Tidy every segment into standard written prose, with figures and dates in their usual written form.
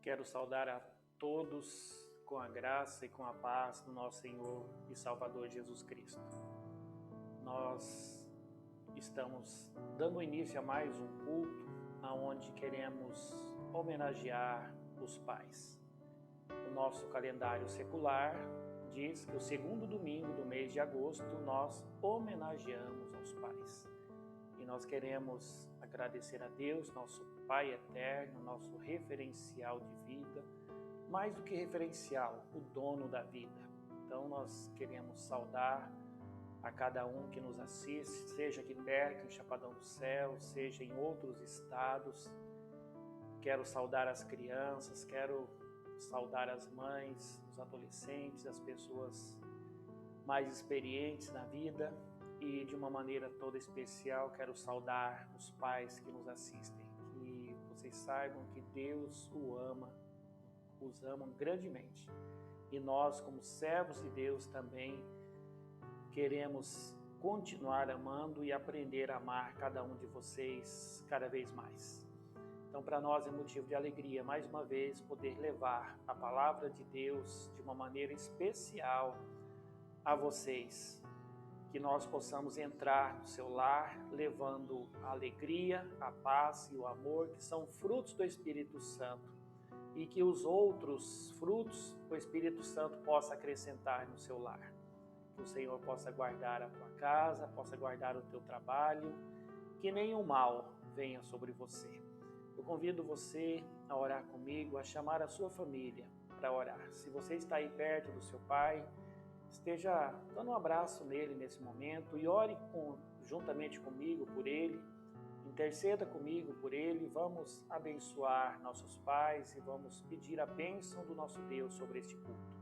Quero saudar a todos com a graça e com a paz do nosso Senhor e Salvador Jesus Cristo. Nós estamos dando início a mais um culto onde queremos homenagear os pais. O nosso calendário secular diz que o segundo domingo do mês de agosto nós homenageamos aos pais. E nós queremos agradecer a Deus, nosso Pai eterno, nosso referencial de vida, mais do que referencial, o dono da vida. Então nós queremos saudar a cada um que nos assiste, seja aqui perto, em Chapadão do Céu, seja em outros estados. Quero saudar as crianças, quero saudar as mães, os adolescentes, as pessoas mais experientes na vida. E de uma maneira toda especial, quero saudar os pais que nos assistem. Que vocês saibam que Deus os ama grandemente. E nós, como servos de Deus, também queremos continuar amando e aprender a amar cada um de vocês cada vez mais. Então, para nós é motivo de alegria, mais uma vez, poder levar a palavra de Deus de uma maneira especial a vocês. Que nós possamos entrar no seu lar levando a alegria, a paz e o amor, que são frutos do Espírito Santo. E que os outros frutos o Espírito Santo possa acrescentar no seu lar. Que o Senhor possa guardar a tua casa, possa guardar o teu trabalho, que nenhum mal venha sobre você. Eu convido você a orar comigo, a chamar a sua família para orar. Se você está aí perto do seu pai, esteja dando um abraço nele nesse momento e ore juntamente comigo por ele, interceda comigo por ele. Vamos abençoar nossos pais e vamos pedir a bênção do nosso Deus sobre este culto.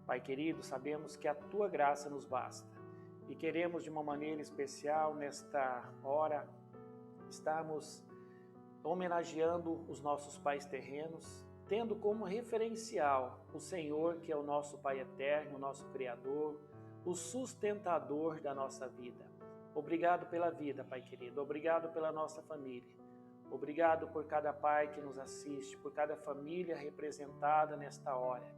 Pai querido, sabemos que a tua graça nos basta e queremos de uma maneira especial nesta hora estarmos homenageando os nossos pais terrenos, tendo como referencial o Senhor, que é o nosso Pai eterno, o nosso Criador, o sustentador da nossa vida. Obrigado pela vida, Pai querido. Obrigado pela nossa família. Obrigado por cada pai que nos assiste, por cada família representada nesta hora.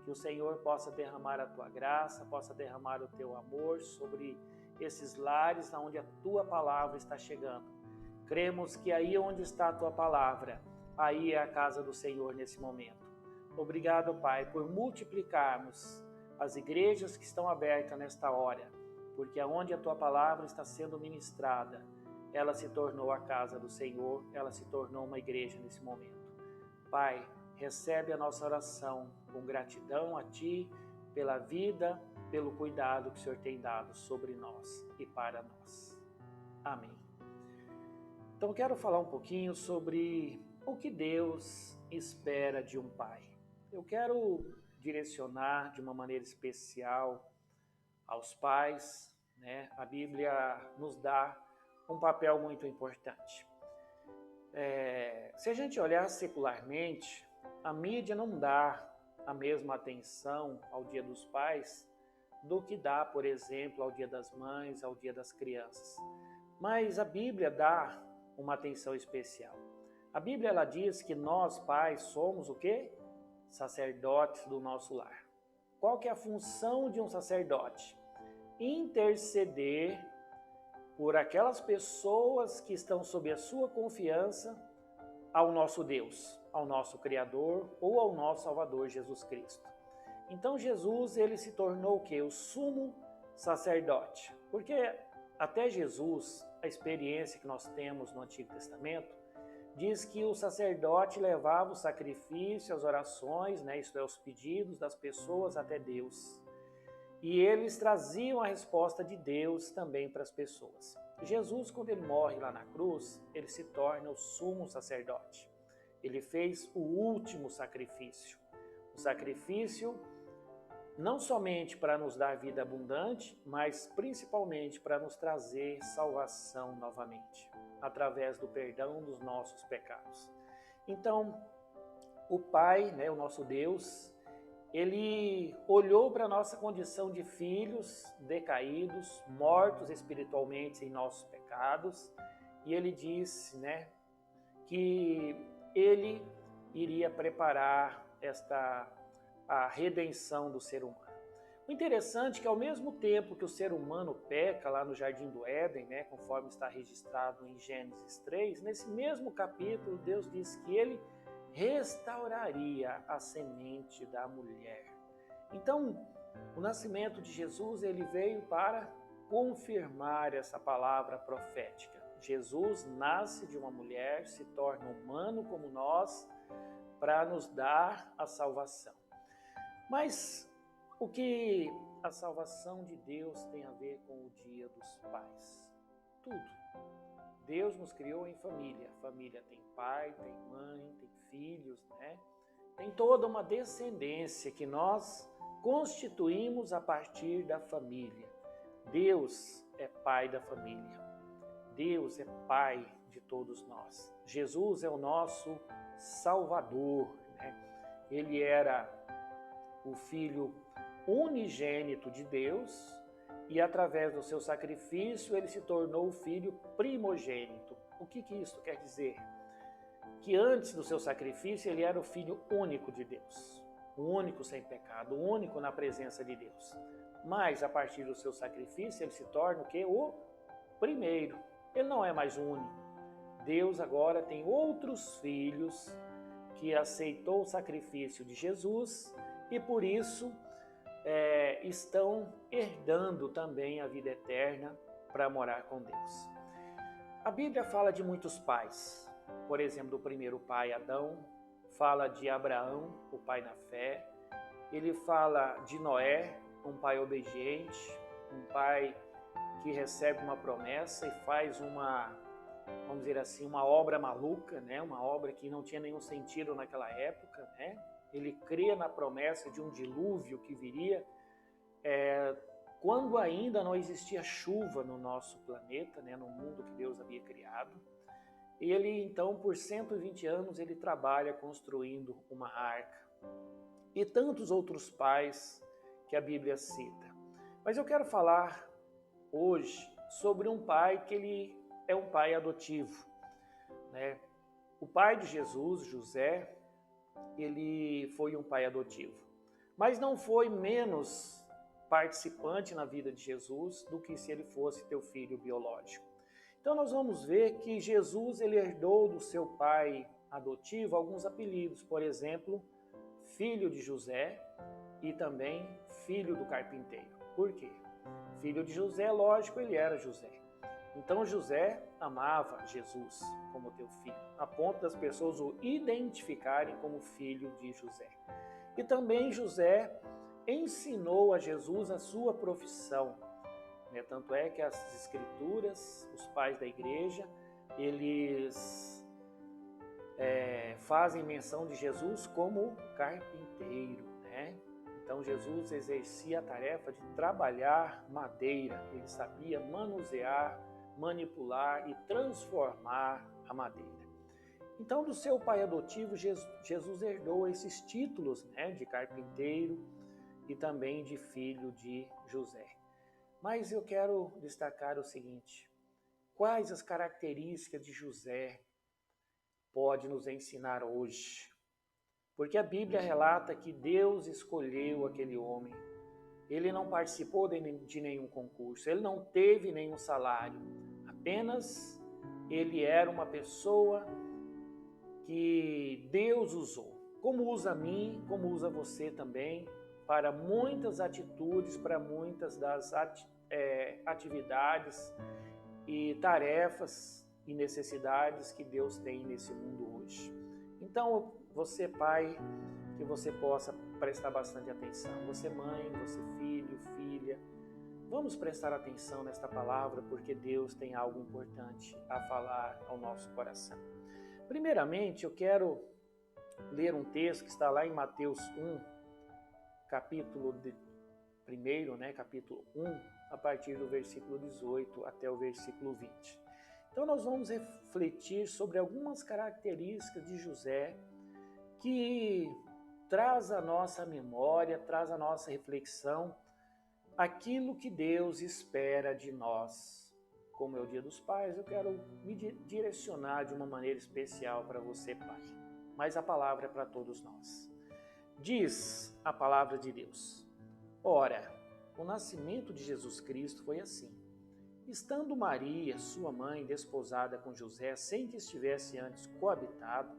Que o Senhor possa derramar a tua graça, possa derramar o teu amor sobre esses lares onde a tua palavra está chegando. Cremos que aí onde está a tua palavra, aí é a casa do Senhor nesse momento. Obrigado, Pai, por multiplicarmos as igrejas que estão abertas nesta hora, porque aonde a tua palavra está sendo ministrada, ela se tornou a casa do Senhor, ela se tornou uma igreja nesse momento. Pai, recebe a nossa oração com gratidão a Ti pela vida, pelo cuidado que o Senhor tem dado sobre nós e para nós. Amém. Então quero falar um pouquinho sobre o que Deus espera de um pai. Eu quero direcionar de uma maneira especial aos pais, né? A Bíblia nos dá um papel muito importante. Se a gente olhar secularmente, a mídia não dá a mesma atenção ao Dia dos Pais do que dá, por exemplo, ao Dia das Mães, ao Dia das Crianças. Mas a Bíblia dá uma atenção especial. A Bíblia ela diz que nós, pais, somos o quê? Sacerdotes do nosso lar. Qual que é a função de um sacerdote? Interceder por aquelas pessoas que estão sob a sua confiança ao nosso Deus, ao nosso Criador ou ao nosso Salvador Jesus Cristo. Então Jesus ele se tornou o quê? O sumo sacerdote. Porque até Jesus, a experiência que nós temos no Antigo Testamento, diz que o sacerdote levava o sacrifício, as orações, né, isto é, os pedidos das pessoas até Deus. E eles traziam a resposta de Deus também para as pessoas. Jesus, quando ele morre lá na cruz, ele se torna o sumo sacerdote. Ele fez o último sacrifício. O sacrifício não somente para nos dar vida abundante, mas principalmente para nos trazer salvação novamente, através do perdão dos nossos pecados. Então, o Pai, né, o nosso Deus, ele olhou para a nossa condição de filhos decaídos, mortos espiritualmente em nossos pecados, e ele disse, né, que ele iria preparar a redenção do ser humano. O interessante é que ao mesmo tempo que o ser humano peca lá no Jardim do Éden, né, conforme está registrado em Gênesis 3, nesse mesmo capítulo Deus diz que ele restauraria a semente da mulher. Então, o nascimento de Jesus ele veio para confirmar essa palavra profética. Jesus nasce de uma mulher, se torna humano como nós, para nos dar a salvação. Mas o que a salvação de Deus tem a ver com o Dia dos Pais? Tudo. Deus nos criou em família. A família tem pai, tem mãe, tem filhos, né? Tem toda uma descendência que nós constituímos a partir da família. Deus é pai da família. Deus é pai de todos nós. Jesus é o nosso Salvador, né? Ele era o Filho unigênito de Deus e através do seu sacrifício ele se tornou o Filho primogênito. O que isso quer dizer? Que antes do seu sacrifício ele era o Filho único de Deus, o único sem pecado, o único na presença de Deus. Mas a partir do seu sacrifício ele se torna o quê? O primeiro. Ele não é mais o único. Deus agora tem outros filhos que aceitou o sacrifício de Jesus e por isso estão herdando também a vida eterna para morar com Deus. A Bíblia fala de muitos pais. Por exemplo, do primeiro pai, Adão, fala de Abraão, o pai da fé. Ele fala de Noé, um pai obediente, um pai que recebe uma promessa e faz vamos dizer assim, uma obra maluca, né? Uma obra que não tinha nenhum sentido naquela época, né? Ele crê na promessa de um dilúvio que viria quando ainda não existia chuva no nosso planeta, né? No mundo que Deus havia criado. Ele, então, por 120 anos, ele trabalha construindo uma arca. E tantos outros pais que a Bíblia cita. Mas eu quero falar hoje sobre um pai que ele é um pai adotivo, né? O pai de Jesus, José, ele foi um pai adotivo, mas não foi menos participante na vida de Jesus do que se ele fosse teu filho biológico. Então nós vamos ver que Jesus ele herdou do seu pai adotivo alguns apelidos, por exemplo, filho de José e também filho do carpinteiro. Por quê? Filho de José, lógico, ele era José. Então José amava Jesus como teu filho, a ponto das pessoas o identificarem como filho de José. E também José ensinou a Jesus a sua profissão, né? Tanto é que as escrituras, os pais da igreja, eles fazem menção de Jesus como carpinteiro, né? Então Jesus exercia a tarefa de trabalhar madeira, ele sabia manusear, manipular e transformar a madeira. Então do seu pai adotivo, Jesus herdou esses títulos, né, de carpinteiro e também de filho de José. Mas eu quero destacar o seguinte: quais as características de José pode nos ensinar hoje? Porque a Bíblia relata que Deus escolheu aquele homem. Ele não participou de nenhum concurso, ele não teve nenhum salário. Apenas ele era uma pessoa que Deus usou. Como usa a mim, como usa você também, para muitas atitudes, para muitas das atividades e tarefas e necessidades que Deus tem nesse mundo hoje. Então, você pai, que você possa prestar bastante atenção. Você mãe, você filho, filha. Vamos prestar atenção nesta palavra, porque Deus tem algo importante a falar ao nosso coração. Primeiramente, eu quero ler um texto que está lá em Mateus 1, capítulo 1, né, capítulo 1, a partir do versículo 18 até o versículo 20. Então nós vamos refletir sobre algumas características de José que traz à nossa memória, traz à nossa reflexão aquilo que Deus espera de nós. Como é o Dia dos Pais, eu quero me direcionar de uma maneira especial para você, pai. mas a palavra é para todos nós. Diz a palavra de Deus: ora, o nascimento de Jesus Cristo foi assim. Estando Maria, sua mãe, desposada com José, sem que estivesse antes coabitado,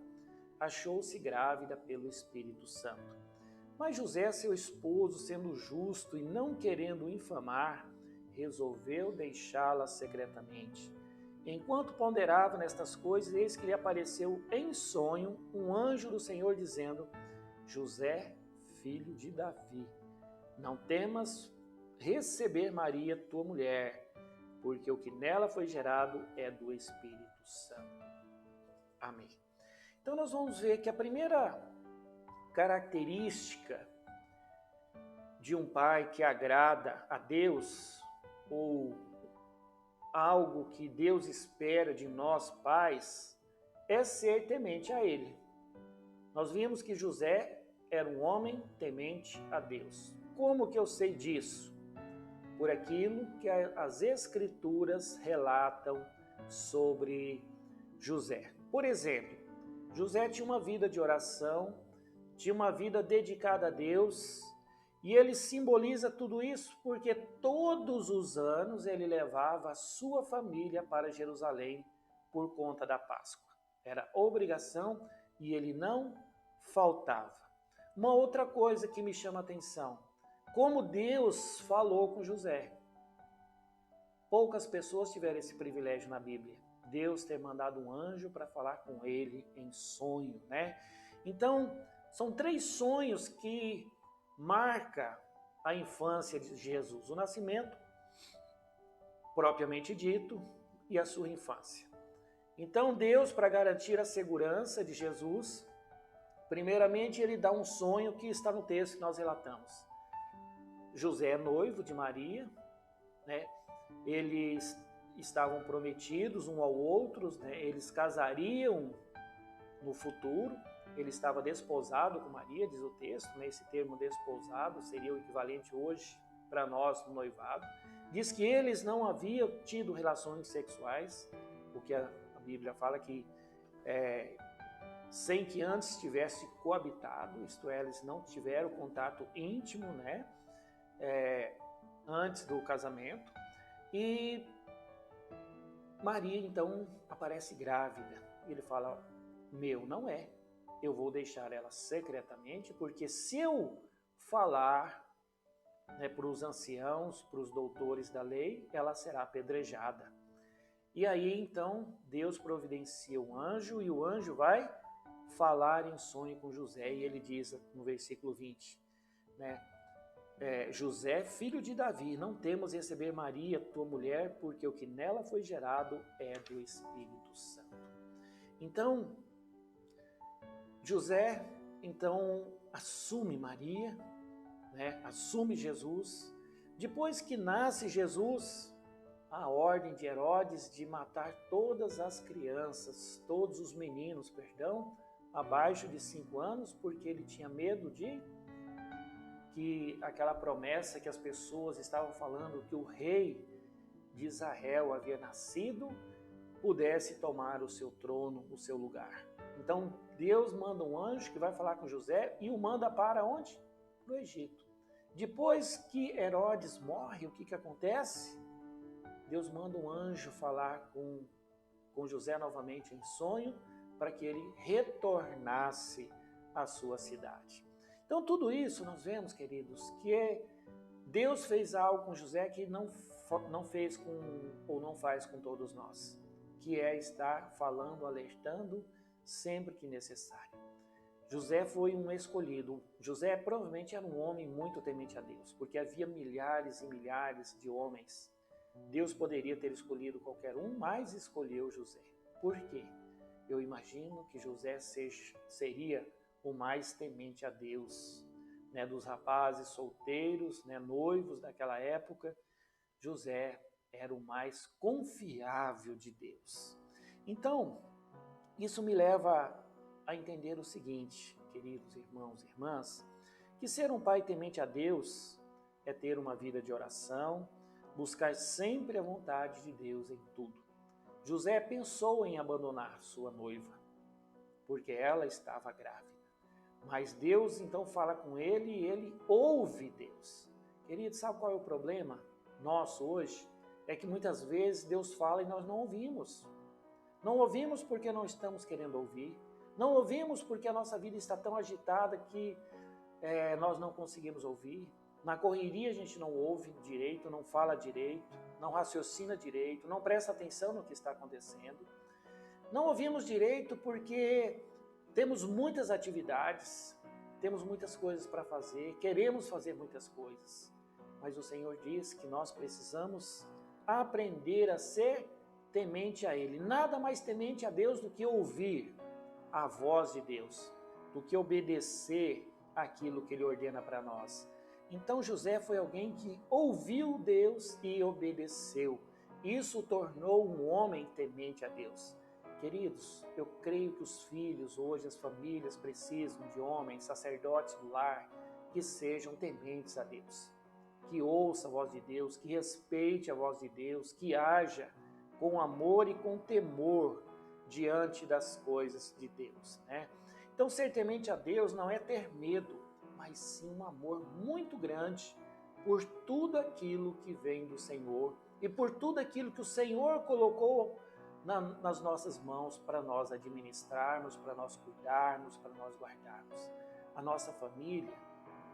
achou-se grávida pelo Espírito Santo. Mas José, seu esposo, sendo justo e não querendo infamar, resolveu deixá-la secretamente. Enquanto ponderava nestas coisas, eis que lhe apareceu em sonho um anjo do Senhor dizendo: José, filho de Davi, não temas receber Maria, tua mulher, porque o que nela foi gerado é do Espírito Santo. Amém. Então nós vamos ver que a primeira característica de um pai que agrada a Deus, ou algo que Deus espera de nós pais, é ser temente a Ele. Nós vimos que José era um homem temente a Deus. Como que eu sei disso? Por aquilo que as Escrituras relatam sobre José. Por exemplo, José tinha uma vida de oração, tinha uma vida dedicada a Deus, e ele simboliza tudo isso porque todos os anos ele levava a sua família para Jerusalém por conta da Páscoa. Era obrigação e ele não faltava. Uma outra coisa que me chama a atenção: como Deus falou com José. Poucas pessoas tiveram esse privilégio na Bíblia. Deus ter mandado um anjo para falar com ele em sonho, né? Então, são 3 sonhos que marcam a infância de Jesus: o nascimento, propriamente dito, e a sua infância. Então, Deus, para garantir a segurança de Jesus, primeiramente ele dá um sonho que está no texto que nós relatamos. José é noivo de Maria, né? Eles estavam prometidos um ao outro, né? Eles casariam no futuro. Ele estava desposado com Maria, diz o texto, né? Esse termo desposado seria o equivalente hoje para nós no noivado. Diz que eles não haviam tido relações sexuais, o que a Bíblia fala que sem que antes tivesse coabitado, isto é, eles não tiveram contato íntimo, né? Antes do casamento. E Maria então aparece grávida. Ele fala: meu não é, eu vou deixar ela secretamente, porque se eu falar, né, para os anciãos, para os doutores da lei, ela será apedrejada. E aí então Deus providencia um anjo, e o anjo vai falar em sonho com José, e ele diz no versículo 20, né? José, filho de Davi, não temos receber Maria, tua mulher, porque o que nela foi gerado é do Espírito Santo. Então, José, então, assume Maria, né? Assume Jesus. Depois que nasce Jesus, a ordem de Herodes de matar todas as crianças, todos os meninos, abaixo de 5 anos, porque ele tinha medo de que aquela promessa que as pessoas estavam falando, que o rei de Israel havia nascido, pudesse tomar o seu trono, o seu lugar. Então Deus manda um anjo que vai falar com José e o manda para onde? Para o Egito. Depois que Herodes morre, o que acontece? Deus manda um anjo falar com José novamente em sonho, para que ele retornasse à sua cidade. Então tudo isso nós vemos, queridos, que Deus fez algo com José que não fez ou não faz com todos nós, que é estar falando, alertando sempre que necessário. José foi um escolhido. José provavelmente era um homem muito temente a Deus, porque havia milhares e milhares de homens. Deus poderia ter escolhido qualquer um, mas escolheu José. Por quê? Eu imagino que José seria o mais temente a Deus, né? Dos rapazes solteiros, né? Noivos daquela época, José era o mais confiável de Deus. Então, isso me leva a entender o seguinte, queridos irmãos e irmãs, que ser um pai temente a Deus é ter uma vida de oração, buscar sempre a vontade de Deus em tudo. José pensou em abandonar sua noiva. porque ela estava grávida. Mas Deus então fala com ele e ele ouve Deus. Querido, sabe qual é o problema nosso hoje? É que muitas vezes Deus fala e nós não ouvimos. Não ouvimos porque não estamos querendo ouvir. Não ouvimos porque a nossa vida está tão agitada que nós não conseguimos ouvir. Na correria a gente não ouve direito, não fala direito, não raciocina direito, não presta atenção no que está acontecendo. Não ouvimos direito porque temos muitas atividades, temos muitas coisas para fazer, queremos fazer muitas coisas. Mas o Senhor diz que nós precisamos aprender a ser temente a Ele. Nada mais temente a Deus do que ouvir a voz de Deus, do que obedecer aquilo que Ele ordena para nós. Então José foi alguém que ouviu Deus e obedeceu. Isso o tornou um homem temente a Deus. Queridos, eu creio que os filhos, hoje as famílias precisam de homens, sacerdotes do lar, que sejam tementes a Deus, que ouça a voz de Deus, que respeite a voz de Deus, que haja com amor e com temor diante das coisas de Deus, né? Então, ser temente a Deus não é ter medo, mas sim um amor muito grande por tudo aquilo que vem do Senhor e por tudo aquilo que o Senhor colocou nas nossas mãos para nós administrarmos, para nós cuidarmos, para nós guardarmos. A nossa família,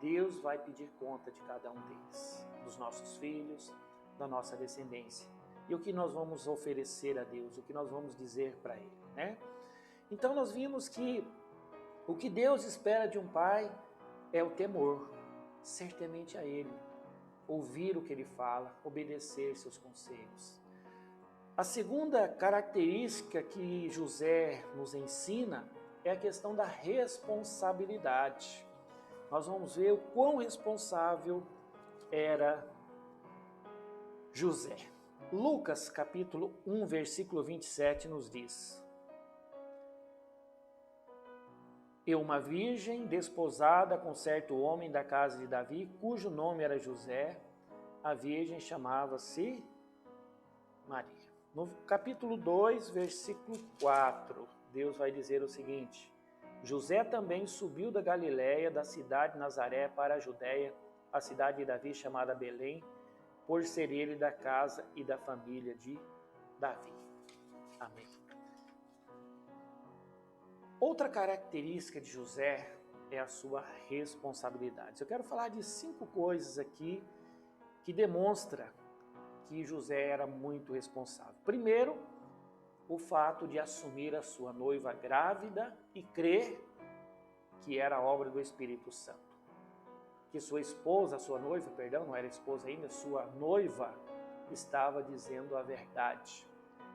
Deus vai pedir conta de cada um deles, dos nossos filhos, da nossa descendência. E o que nós vamos oferecer a Deus, o que nós vamos dizer para Ele, né? Então nós vimos que o que Deus espera de um pai é o temor, ser temente a Ele, ouvir o que Ele fala, obedecer seus conselhos. A segunda característica que José nos ensina é a questão da responsabilidade. Nós vamos ver o quão responsável era José. Lucas, capítulo 1, versículo 27, nos diz: E uma virgem desposada com certo homem da casa de Davi, cujo nome era José, a virgem chamava-se Maria. No capítulo 2, versículo 4, Deus vai dizer o seguinte: José também subiu da Galiléia, da cidade de Nazaré, para a Judéia, a cidade de Davi, chamada Belém, por ser ele da casa e da família de Davi. Amém. Outra característica de José é a sua responsabilidade. Eu quero falar de 5 coisas aqui que demonstram que José era muito responsável. Primeiro, o fato de assumir a sua noiva grávida e crer que era obra do Espírito Santo. Que sua esposa, sua noiva, perdão, não era esposa ainda, sua noiva estava dizendo a verdade,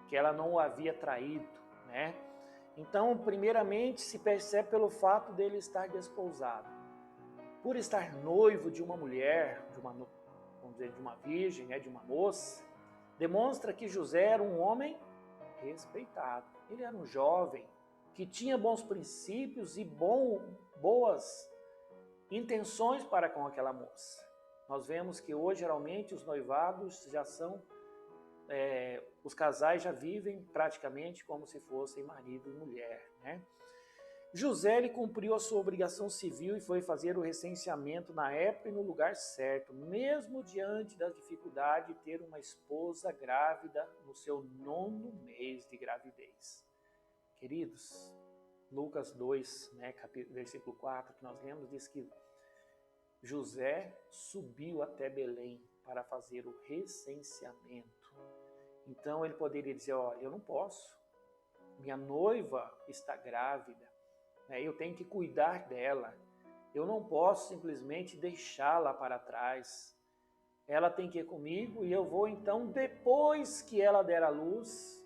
que ela não o havia traído, né? Então, primeiramente, se percebe pelo fato dele estar desposado. Por estar noivo de uma mulher, vamos dizer, de uma virgem, de uma moça, demonstra que José era um homem respeitado. Ele era um jovem que tinha bons princípios e boas intenções para com aquela moça. Nós vemos que hoje, geralmente, os noivados já são, os casais já vivem praticamente como se fossem marido e mulher, né? José, ele cumpriu a sua obrigação civil e foi fazer o recenseamento na época e no lugar certo, mesmo diante da dificuldade de ter uma esposa grávida no seu 9º mês de gravidez. Queridos, Lucas 2, versículo 4, que nós lemos, diz que José subiu até Belém para fazer o recenseamento. Então ele poderia dizer: olha, eu não posso, minha noiva está grávida, eu tenho que cuidar dela, eu não posso simplesmente deixá-la para trás, ela tem que ir comigo e eu vou então, depois que ela der à luz,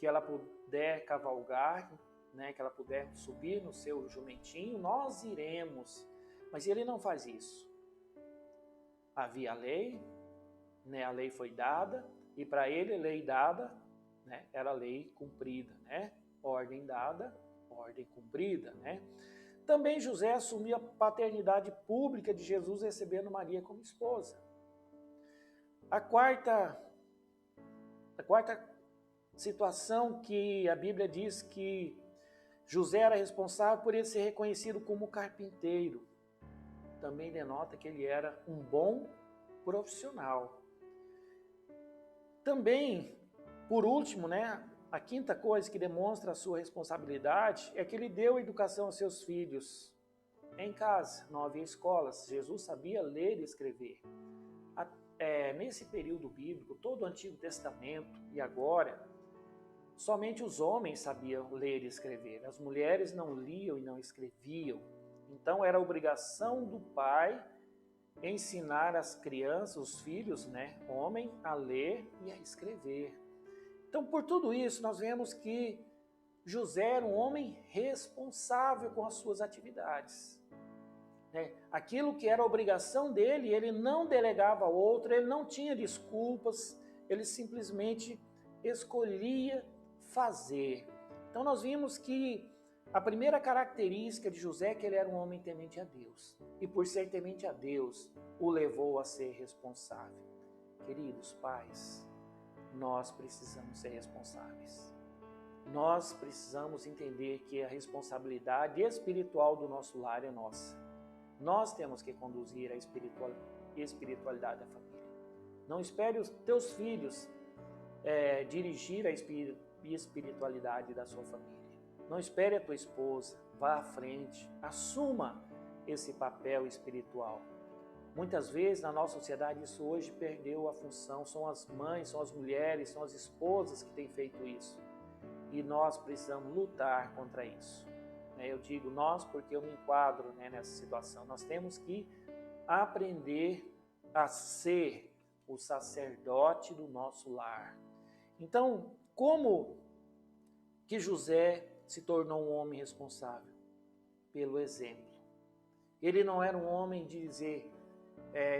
que ela puder cavalgar, que ela puder subir no seu jumentinho, nós iremos. Mas ele não faz isso. Havia a lei, a lei foi dada, e para ele, lei dada, era lei cumprida, ordem dada, ordem cumprida, Também José assumiu a paternidade pública de Jesus, recebendo Maria como esposa. A quarta situação que a Bíblia diz que José era responsável por ele ser reconhecido como carpinteiro. Também denota que ele era um bom profissional. Também, por último, a quinta coisa que demonstra a sua responsabilidade é que ele deu educação aos seus filhos em casa. Não havia escolas. Jesus sabia ler e escrever. Nesse período bíblico, todo o Antigo Testamento e agora, somente os homens sabiam ler e escrever. As mulheres não liam e não escreviam. Então era obrigação do pai ensinar as crianças, os filhos, homem, a ler e a escrever. Então, por tudo isso, nós vemos que José era um homem responsável com as suas atividades. Aquilo que era obrigação dele, ele não delegava a outro, ele não tinha desculpas, ele simplesmente escolhia fazer. Então nós vimos que a primeira característica de José é que ele era um homem temente a Deus. E por ser temente a Deus, o levou a ser responsável. Queridos pais, nós precisamos ser responsáveis. Nós precisamos entender que a responsabilidade espiritual do nosso lar é nossa. Nós temos que conduzir a espiritualidade da família. Não espere os teus filhos dirigir a espiritualidade da sua família. Não espere a tua esposa, vá à frente, assuma esse papel espiritual. Muitas vezes na nossa sociedade isso hoje perdeu a função, são as mães, são as mulheres, são as esposas que têm feito isso. E nós precisamos lutar contra isso. Eu digo nós porque eu me enquadro nessa situação. Nós temos que aprender a ser o sacerdote do nosso lar. Então, como que José se tornou um homem responsável? Pelo exemplo. Ele não era um homem de dizer,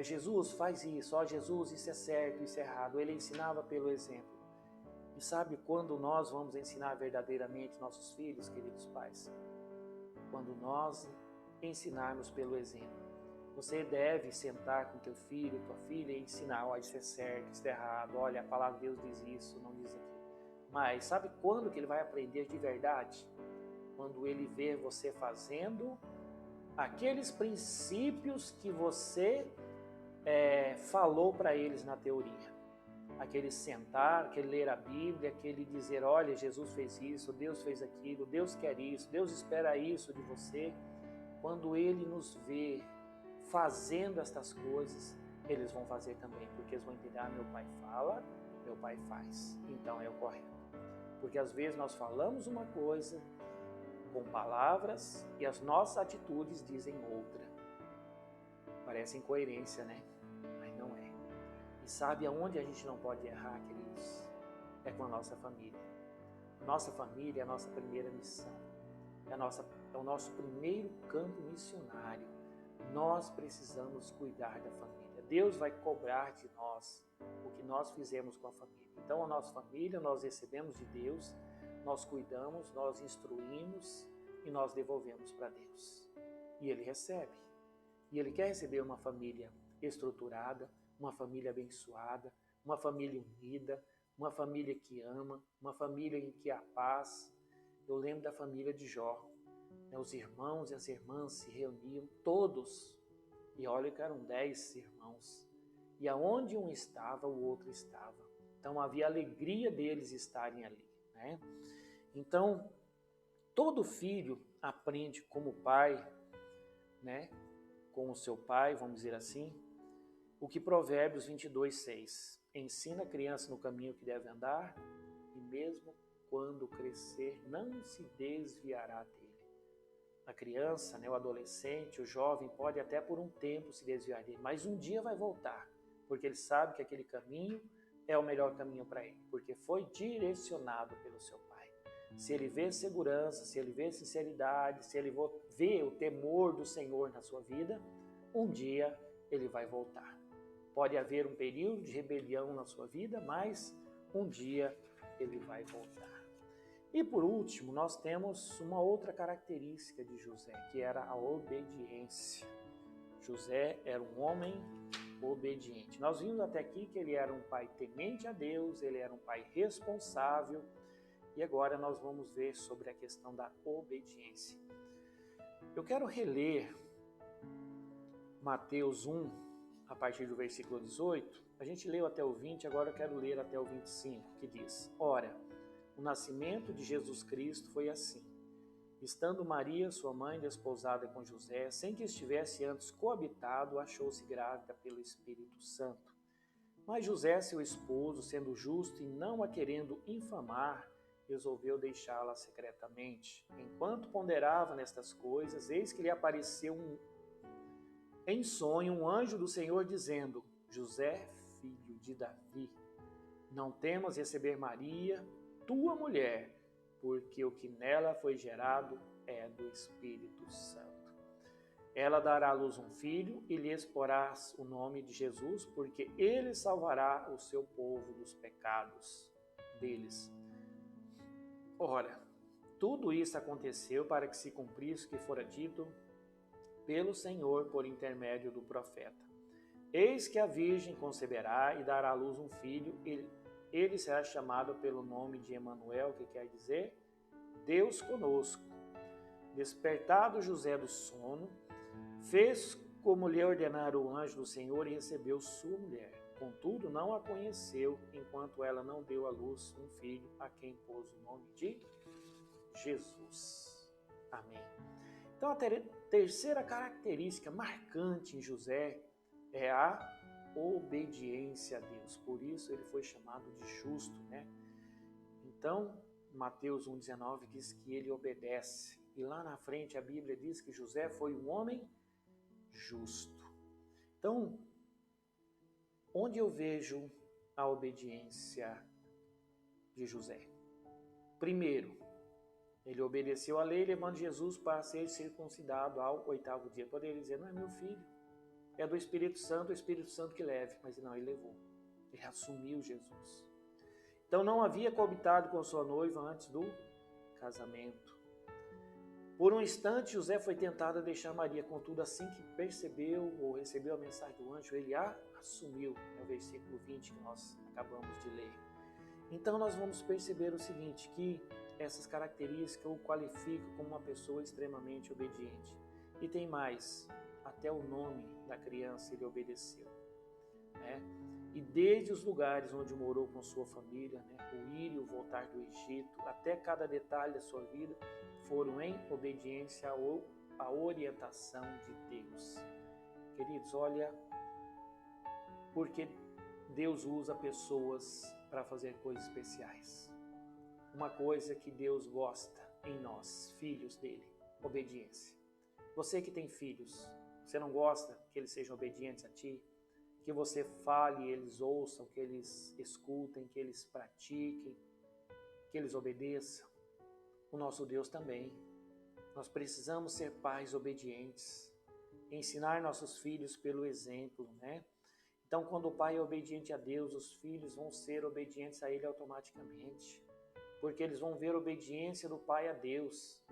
Jesus faz isso, Jesus isso é certo, isso é errado. Ele ensinava pelo exemplo. E sabe quando nós vamos ensinar verdadeiramente nossos filhos, queridos pais? Quando nós ensinarmos pelo exemplo. Você deve sentar com teu filho, tua filha e ensinar, isso é certo, isso é errado, olha, a palavra de Deus diz isso, não diz aquilo. Mas sabe quando que ele vai aprender de verdade? Quando ele vê você fazendo aqueles princípios que você falou para eles na teoria. Aquele sentar, aquele ler a Bíblia, aquele dizer, olha, Jesus fez isso, Deus fez aquilo, Deus quer isso, Deus espera isso de você. Quando ele nos vê fazendo estas coisas, eles vão fazer também, porque eles vão entender, meu pai fala, meu pai faz, então é o correto. Porque às vezes nós falamos uma coisa com palavras e as nossas atitudes dizem outra. Parece incoerência, Mas não é. E sabe aonde a gente não pode errar, queridos? É com a nossa família. Nossa família é a nossa primeira missão. É o nosso primeiro campo missionário. Nós precisamos cuidar da família. Deus vai cobrar de nós o que nós fizemos com a família. Então, a nossa família nós recebemos de Deus, nós cuidamos, nós instruímos e nós devolvemos para Deus. E Ele recebe. E Ele quer receber uma família estruturada, uma família abençoada, uma família unida, uma família que ama, uma família em que há paz. Eu lembro da família de Jó. Os irmãos e as irmãs se reuniam todos, e olha que eram 10 irmãos, e aonde um estava, o outro estava. Então havia alegria deles estarem ali. Então, todo filho aprende como pai, com o seu pai, vamos dizer assim, o que Provérbios 22:6, ensina a criança no caminho que deve andar, e mesmo quando crescer, não se desviará dele. A criança, o adolescente, o jovem, pode até por um tempo se desviar dele, mas um dia vai voltar, porque ele sabe que aquele caminho é o melhor caminho para ele, porque foi direcionado pelo seu pai. Se ele vê segurança, se ele vê sinceridade, se ele vê o temor do Senhor na sua vida, um dia ele vai voltar. Pode haver um período de rebelião na sua vida, mas um dia ele vai voltar. E por último, nós temos uma outra característica de José, que era a obediência. José era um homem obediente. Nós vimos até aqui que ele era um pai temente a Deus, ele era um pai responsável, E agora nós vamos ver sobre a questão da obediência. Eu quero reler Mateus 1, a partir do versículo 18. A gente leu até o 20, agora eu quero ler até o 25, que diz: Ora, o nascimento de Jesus Cristo foi assim. Estando Maria, sua mãe, desposada com José, sem que estivesse antes coabitado, achou-se grávida pelo Espírito Santo. Mas José, seu esposo, sendo justo e não a querendo infamar, resolveu deixá-la secretamente. Enquanto ponderava nestas coisas, eis que lhe apareceu em sonho um anjo do Senhor, dizendo: José, filho de Davi, não temas receber Maria, tua mulher, porque o que nela foi gerado é do Espírito Santo. Ela dará à luz um filho e lhe porás o nome de Jesus, porque ele salvará o seu povo dos pecados deles. Ora, tudo isso aconteceu para que se cumprisse o que fora dito pelo Senhor por intermédio do profeta. Eis que a virgem conceberá e dará à luz um filho, e ele será chamado pelo nome de Emanuel, que quer dizer Deus conosco. Despertado José do sono, fez como lhe ordenara o anjo do Senhor e recebeu sua mulher. Contudo, não a conheceu, enquanto ela não deu à luz um filho, a quem pôs o nome de Jesus. Amém. Então, a terceira característica marcante em José é a obediência a Deus. Por isso ele foi chamado de justo, né? Então, Mateus 1,19 diz que ele obedece. E lá na frente a Bíblia diz que José foi um homem justo. Então, onde eu vejo a obediência de José? Primeiro, ele obedeceu a lei, levando Jesus para ser circuncidado ao 8º dia. Poderia dizer: não é meu filho, é do Espírito Santo, o Espírito Santo que leve. Mas não, ele levou. Ele assumiu Jesus. Então não havia coabitado com sua noiva antes do casamento. Por um instante, José foi tentado a deixar Maria, contudo, assim que percebeu ou recebeu a mensagem do anjo, ele a assumiu. É o versículo 20 que nós acabamos de ler. Então nós vamos perceber o seguinte, que essas características o qualificam como uma pessoa extremamente obediente. E tem mais, até o nome da criança ele obedeceu, né? E desde os lugares onde morou com sua família, né, o ir e o voltar do Egito, até cada detalhe da sua vida, foram em obediência à orientação de Deus. Queridos, olha, porque Deus usa pessoas para fazer coisas especiais. Uma coisa que Deus gosta em nós, filhos dele, obediência. Você que tem filhos, você não gosta que eles sejam obedientes a ti? Que você fale, eles ouçam, que eles escutem, que eles pratiquem, que eles obedeçam? O nosso Deus também. Nós precisamos ser pais obedientes, ensinar nossos filhos pelo exemplo, né? Então, quando o pai é obediente a Deus, os filhos vão ser obedientes a ele automaticamente, porque eles vão ver a obediência do pai a Deus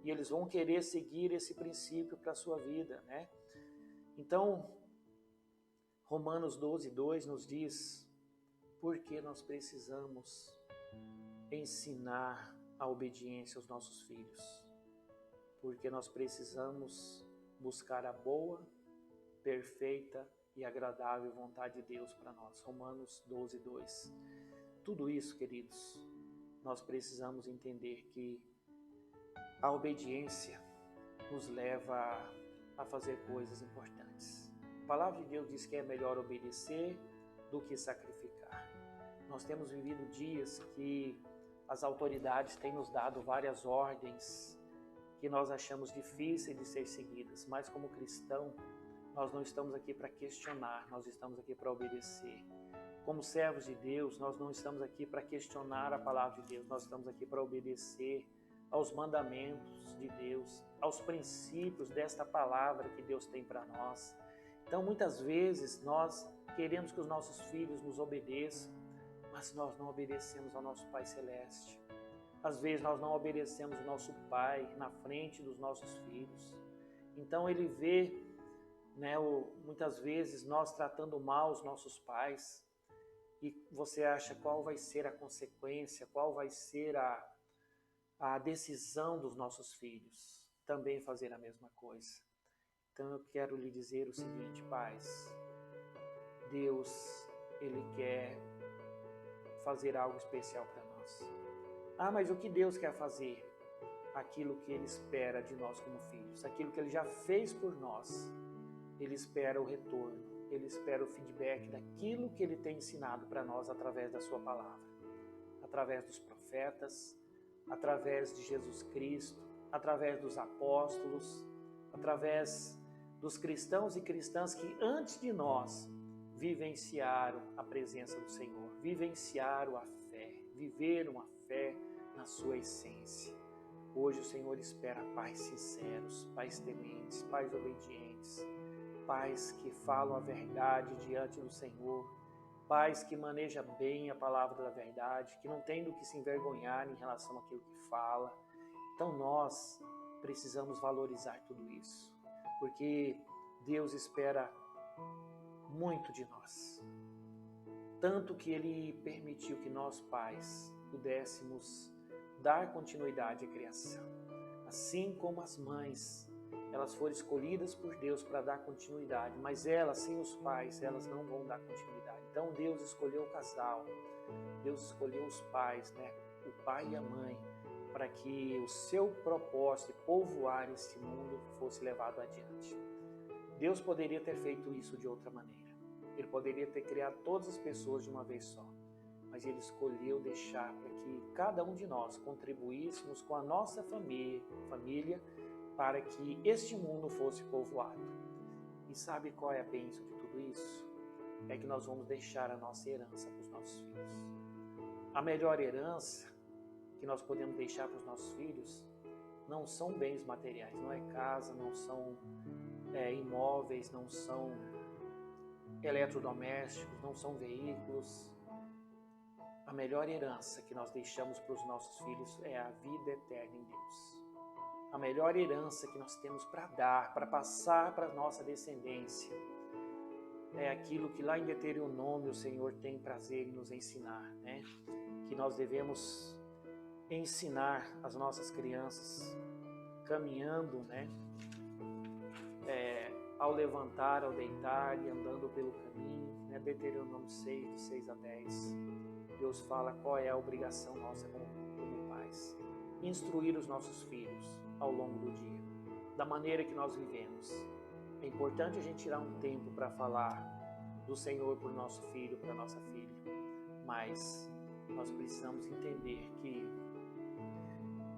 e eles vão querer seguir esse princípio para a sua vida, né? Então, Romanos 12:2 nos diz porque nós precisamos ensinar a obediência aos nossos filhos. Porque nós precisamos buscar a boa, perfeita e agradável vontade de Deus para nós. Romanos 12:2. Tudo isso, queridos, nós precisamos entender que a obediência nos leva a fazer coisas importantes. A palavra de Deus diz que é melhor obedecer do que sacrificar. Nós temos vivido dias que as autoridades têm nos dado várias ordens que nós achamos difíceis de ser seguidas, mas como cristão, nós não estamos aqui para questionar, nós estamos aqui para obedecer. Como servos de Deus, nós não estamos aqui para questionar a palavra de Deus, nós estamos aqui para obedecer aos mandamentos de Deus, aos princípios desta palavra que Deus tem para nós. Então, muitas vezes, nós queremos que os nossos filhos nos obedeçam, mas nós não obedecemos ao nosso Pai Celeste. Às vezes, nós não obedecemos o nosso Pai na frente dos nossos filhos. Então, Ele vê, né, muitas vezes, nós tratando mal os nossos pais. e você acha qual vai ser a consequência, qual vai ser a decisão dos nossos filhos, também fazer a mesma coisa. Então eu quero lhe dizer o seguinte, pais, Deus, Ele quer fazer algo especial para nós. Ah, mas o que Deus quer fazer? Aquilo que Ele espera de nós como filhos, aquilo que Ele já fez por nós. Ele espera o retorno, Ele espera o feedback daquilo que Ele tem ensinado para nós através da sua palavra, através dos profetas, através de Jesus Cristo, através dos apóstolos, através dos cristãos e cristãs que antes de nós vivenciaram a presença do Senhor, vivenciaram a fé, viveram a fé na sua essência. Hoje o Senhor espera pais sinceros, pais tementes, pais obedientes, pais que falam a verdade diante do Senhor, pais que manejam bem a palavra da verdade, que não tem do que se envergonhar em relação àquilo que fala. Então nós precisamos valorizar tudo isso, porque Deus espera muito de nós. Tanto que Ele permitiu que nós, pais, pudéssemos dar continuidade à criação. Assim como as mães, elas foram escolhidas por Deus para dar continuidade, mas elas, sem os pais, elas não vão dar continuidade. Então Deus escolheu o casal, Deus escolheu os pais, né? O pai e a mãe, para que o seu propósito de povoar este mundo fosse levado adiante. Deus poderia ter feito isso de outra maneira. Ele poderia ter criado todas as pessoas de uma vez só, mas Ele escolheu deixar para que cada um de nós contribuíssemos com a nossa família para que este mundo fosse povoado. E sabe qual é a bênção de tudo isso? É que nós vamos deixar a nossa herança para os nossos filhos. A melhor herança que nós podemos deixar para os nossos filhos não são bens materiais, não é casa, não são imóveis, não são eletrodomésticos, não são veículos. A melhor herança que nós deixamos para os nossos filhos é a vida eterna em Deus. A melhor herança que nós temos para dar, para passar para a nossa descendência, é aquilo que lá em Deuteronômio o Senhor tem prazer em nos ensinar, né? Que nós devemos ensinar as nossas crianças caminhando, né? Ao levantar, ao deitar e andando pelo caminho, né? Deuteronômio 6, de 6 a 10. Deus fala qual é a obrigação nossa como pais. Instruir os nossos filhos ao longo do dia, da maneira que nós vivemos. É importante a gente tirar um tempo para falar do Senhor para o nosso filho, para a nossa filha, mas nós precisamos entender que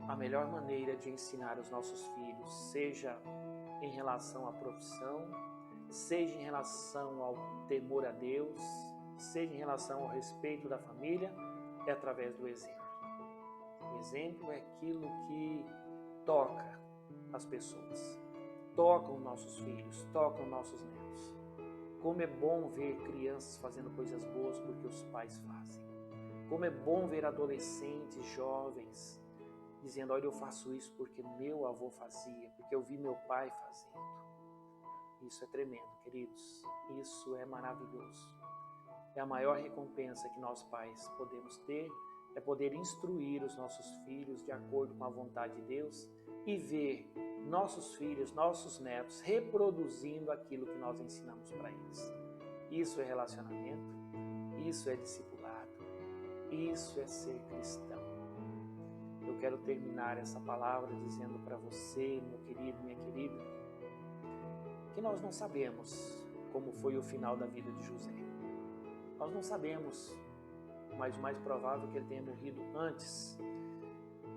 a melhor maneira de ensinar os nossos filhos, seja em relação à profissão, seja em relação ao temor a Deus, seja em relação ao respeito da família, é através do exemplo. O exemplo é aquilo que toca as pessoas, toca os nossos filhos, toca os nossos netos. Como é bom ver crianças fazendo coisas boas porque os pais fazem. Como é bom ver adolescentes, jovens, dizendo, olha, eu faço isso porque meu avô fazia, porque eu vi meu pai fazendo. Isso é tremendo, queridos. Isso é maravilhoso. É a maior recompensa que nós pais podemos ter, é poder instruir os nossos filhos de acordo com a vontade de Deus e ver nossos filhos, nossos netos reproduzindo aquilo que nós ensinamos para eles. Isso é relacionamento, isso é discipulado, isso é ser cristão. Eu quero terminar essa palavra dizendo para você, meu querido, minha querida, que nós não sabemos como foi o final da vida de José. Nós não sabemos, mas o mais provável é que ele tenha morrido antes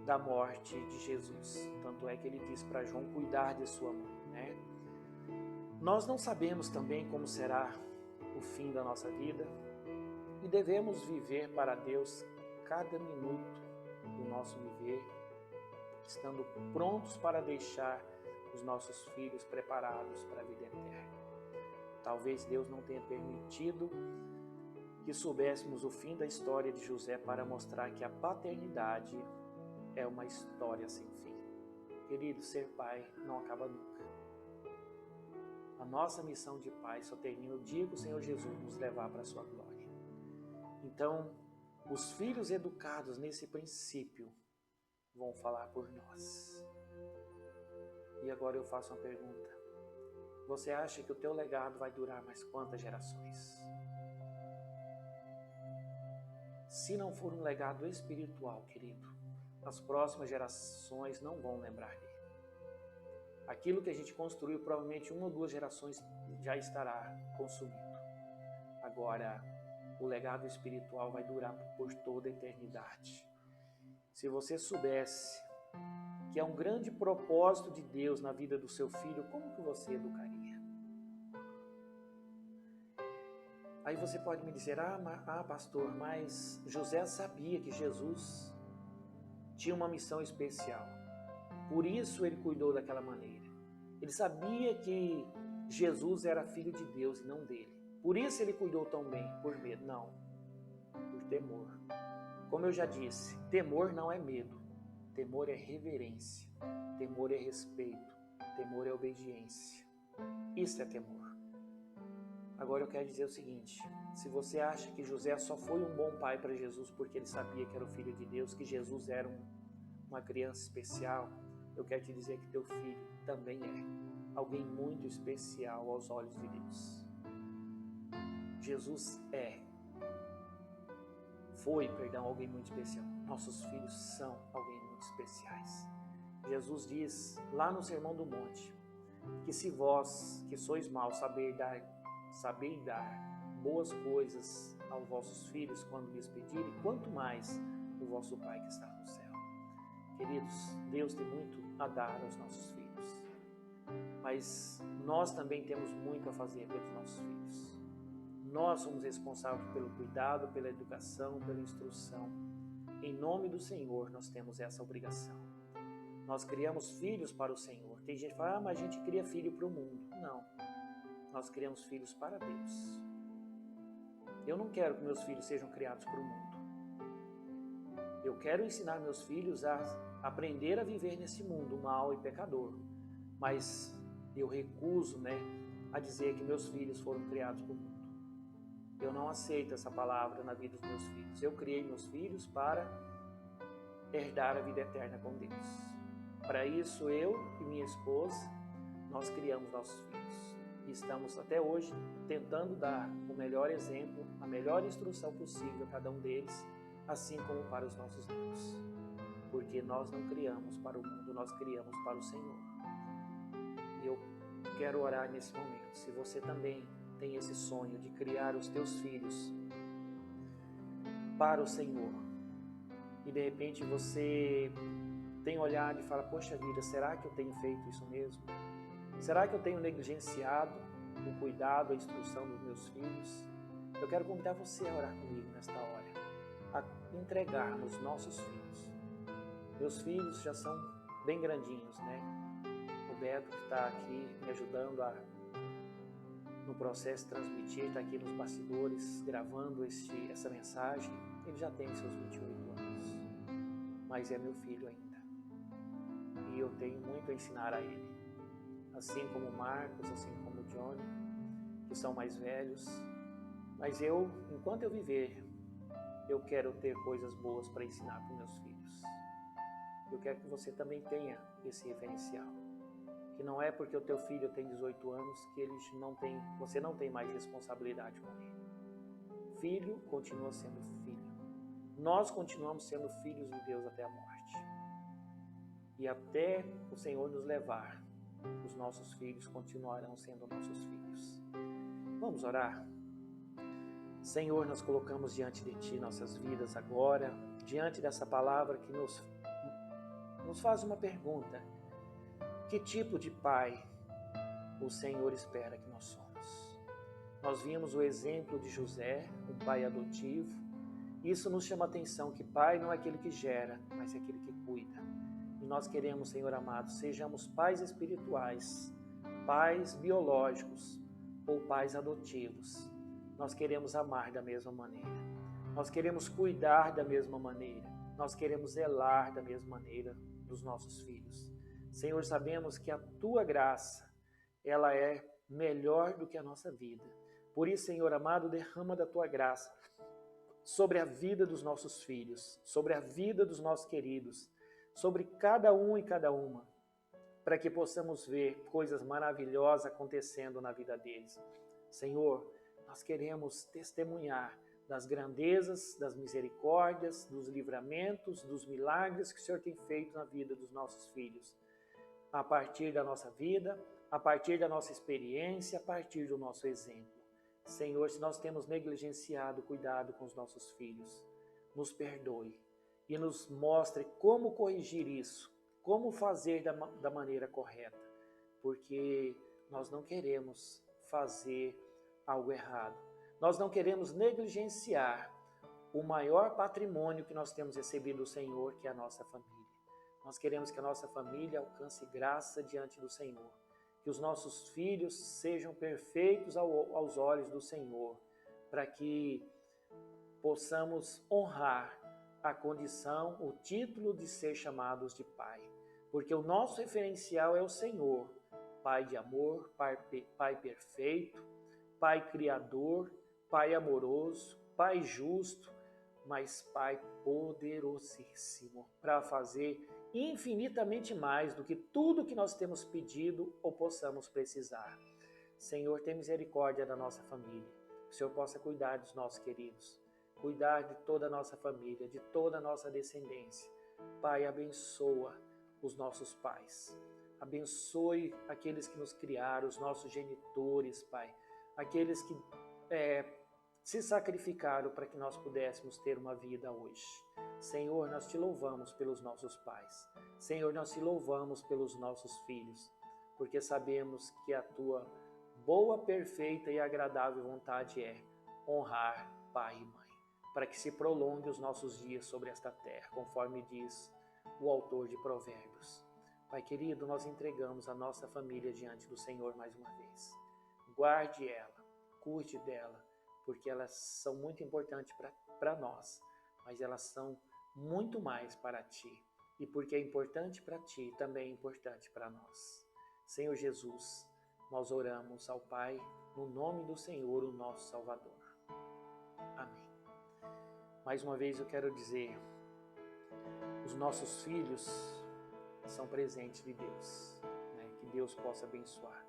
da morte de Jesus. Tanto é que ele diz para João cuidar de sua mãe, né? Nós não sabemos também como será o fim da nossa vida e devemos viver para Deus cada minuto do nosso viver, estando prontos para deixar os nossos filhos preparados para a vida eterna. Talvez Deus não tenha permitido que soubéssemos o fim da história de José para mostrar que a paternidade é uma história sem fim. Querido, ser pai não acaba nunca. A nossa missão de pai só termina o dia que o Senhor Jesus nos levar para a sua glória. Então, os filhos educados nesse princípio vão falar por nós. E agora eu faço uma pergunta. Você acha que o teu legado vai durar mais quantas gerações? Se não for um legado espiritual, querido, as próximas gerações não vão lembrar dele. Aquilo que a gente construiu, provavelmente 1 ou 2 gerações já estará consumido. Agora, o legado espiritual vai durar por toda a eternidade. Se você soubesse que é um grande propósito de Deus na vida do seu filho, como que você educaria? Aí você pode me dizer, pastor, mas José sabia que Jesus tinha uma missão especial. Por isso ele cuidou daquela maneira. Ele sabia que Jesus era filho de Deus e não dele. Por isso ele cuidou tão bem. Por medo? Não. Por temor. Como eu já disse, temor não é medo. Temor é reverência. Temor é respeito. Temor é obediência. Isso é temor. Agora eu quero dizer o seguinte, se você acha que José só foi um bom pai para Jesus porque ele sabia que era o Filho de Deus, que Jesus era uma criança especial, eu quero te dizer que teu filho também é alguém muito especial aos olhos de Deus. Jesus foi alguém muito especial. Nossos filhos são alguém muito especiais. Jesus diz lá no Sermão do Monte, que se vós, que sois maus, saber dar boas coisas aos vossos filhos quando lhes pedirem, quanto mais o vosso Pai que está no céu. Queridos, Deus tem muito a dar aos nossos filhos, mas nós também temos muito a fazer pelos nossos filhos. Nós somos responsáveis pelo cuidado, pela educação, pela instrução. Em nome do Senhor, nós temos essa obrigação. Nós criamos filhos para o Senhor. Tem gente que fala, mas a gente cria filho para o mundo. Não. Nós criamos filhos para Deus. Eu não quero que meus filhos sejam criados para o mundo. Eu quero ensinar meus filhos a aprender a viver nesse mundo mau e pecador. Mas eu recuso, a dizer que meus filhos foram criados para o mundo. Eu não aceito essa palavra na vida dos meus filhos. Eu criei meus filhos para herdar a vida eterna com Deus. Para isso, eu e minha esposa, nós criamos nossos filhos. E estamos até hoje tentando dar o melhor exemplo, a melhor instrução possível a cada um deles, assim como para os nossos netos. Porque nós não criamos para o mundo, nós criamos para o Senhor. E eu quero orar nesse momento. Se você também tem esse sonho de criar os teus filhos para o Senhor, e de repente você tem olhado e fala, poxa vida, será que eu tenho feito isso mesmo? Será que eu tenho negligenciado o cuidado, a instrução dos meus filhos? Eu quero convidar você a orar comigo nesta hora, a entregarmos nossos filhos. Meus filhos já são bem grandinhos, O Beto, que está aqui me ajudando no processo de transmitir, está aqui nos bastidores, gravando essa mensagem, ele já tem seus 28 anos, mas é meu filho ainda. E eu tenho muito a ensinar a ele. Assim como o Marcos, assim como o Johnny, que são mais velhos. Mas enquanto eu viver, eu quero ter coisas boas para ensinar para os meus filhos. Eu quero que você também tenha esse referencial. Que não é porque o teu filho tem 18 anos que você não tem mais responsabilidade com ele. Filho continua sendo filho. Nós continuamos sendo filhos de Deus até a morte. E até o Senhor nos levar, os nossos filhos continuarão sendo nossos filhos. Vamos orar? Senhor, nós colocamos diante de Ti nossas vidas agora, diante dessa palavra que nos faz uma pergunta. Que tipo de pai o Senhor espera que nós somos? Nós vimos o exemplo de José, um pai adotivo. Isso nos chama a atenção que pai não é aquele que gera, mas é aquele que cuida. E nós queremos, Senhor amado, sejamos pais espirituais, pais biológicos ou pais adotivos. Nós queremos amar da mesma maneira. Nós queremos cuidar da mesma maneira. Nós queremos zelar da mesma maneira dos nossos filhos. Senhor, sabemos que a Tua graça, ela é melhor do que a nossa vida. Por isso, Senhor amado, derrama da Tua graça sobre a vida dos nossos filhos, sobre a vida dos nossos queridos, sobre cada um e cada uma, para que possamos ver coisas maravilhosas acontecendo na vida deles. Senhor, nós queremos testemunhar das grandezas, das misericórdias, dos livramentos, dos milagres que o Senhor tem feito na vida dos nossos filhos, a partir da nossa vida, a partir da nossa experiência, a partir do nosso exemplo. Senhor, se nós temos negligenciado o cuidado com os nossos filhos, nos perdoe e nos mostre como corrigir isso, como fazer da maneira correta, porque nós não queremos fazer algo errado. Nós não queremos negligenciar o maior patrimônio que nós temos recebido do Senhor, que é a nossa família. Nós queremos que a nossa família alcance graça diante do Senhor, que os nossos filhos sejam perfeitos aos olhos do Senhor, para que possamos honrar a condição, o título de ser chamados de Pai. Porque o nosso referencial é o Senhor, Pai de amor, Pai perfeito, Pai criador, Pai amoroso, Pai justo, mas Pai poderosíssimo, para fazer infinitamente mais do que tudo que nós temos pedido ou possamos precisar. Senhor, tem misericórdia da nossa família. Que o Senhor possa cuidar dos nossos queridos, cuidar de toda a nossa família, de toda a nossa descendência. Pai, abençoa os nossos pais. Abençoe aqueles que nos criaram, os nossos genitores, Pai. Aqueles que se sacrificaram para que nós pudéssemos ter uma vida hoje. Senhor, nós te louvamos pelos nossos pais. Senhor, nós te louvamos pelos nossos filhos, porque sabemos que a tua boa, perfeita e agradável vontade é honrar pai e mãe, para que se prolongue os nossos dias sobre esta terra, conforme diz o autor de Provérbios. Pai querido, nós entregamos a nossa família diante do Senhor mais uma vez. Guarde ela, cuide dela, porque elas são muito importantes para nós, mas elas são muito mais para Ti. E porque é importante para Ti, também é importante para nós. Senhor Jesus, nós oramos ao Pai, no nome do Senhor, o nosso Salvador. Amém. Mais uma vez eu quero dizer, os nossos filhos são presentes de Deus, né? Que Deus possa abençoar.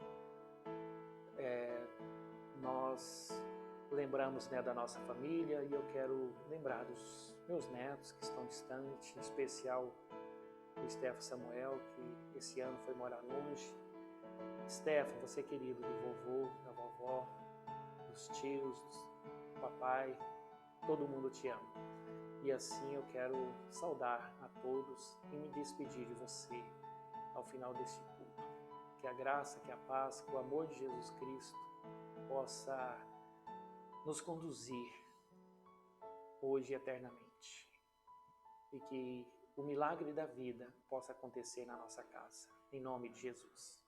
Nós lembramos, né, da nossa família, e eu quero lembrar dos meus netos que estão distantes, em especial o Stefan Samuel, que esse ano foi morar longe. Stefan, você é querido do vovô, da vovó, dos tios, do papai, todo mundo te ama. E assim eu quero saudar a todos e me despedir de você ao final deste culto. Que a graça, que a paz, que o amor de Jesus Cristo possa nos conduzir hoje e eternamente. E que o milagre da vida possa acontecer na nossa casa. Em nome de Jesus.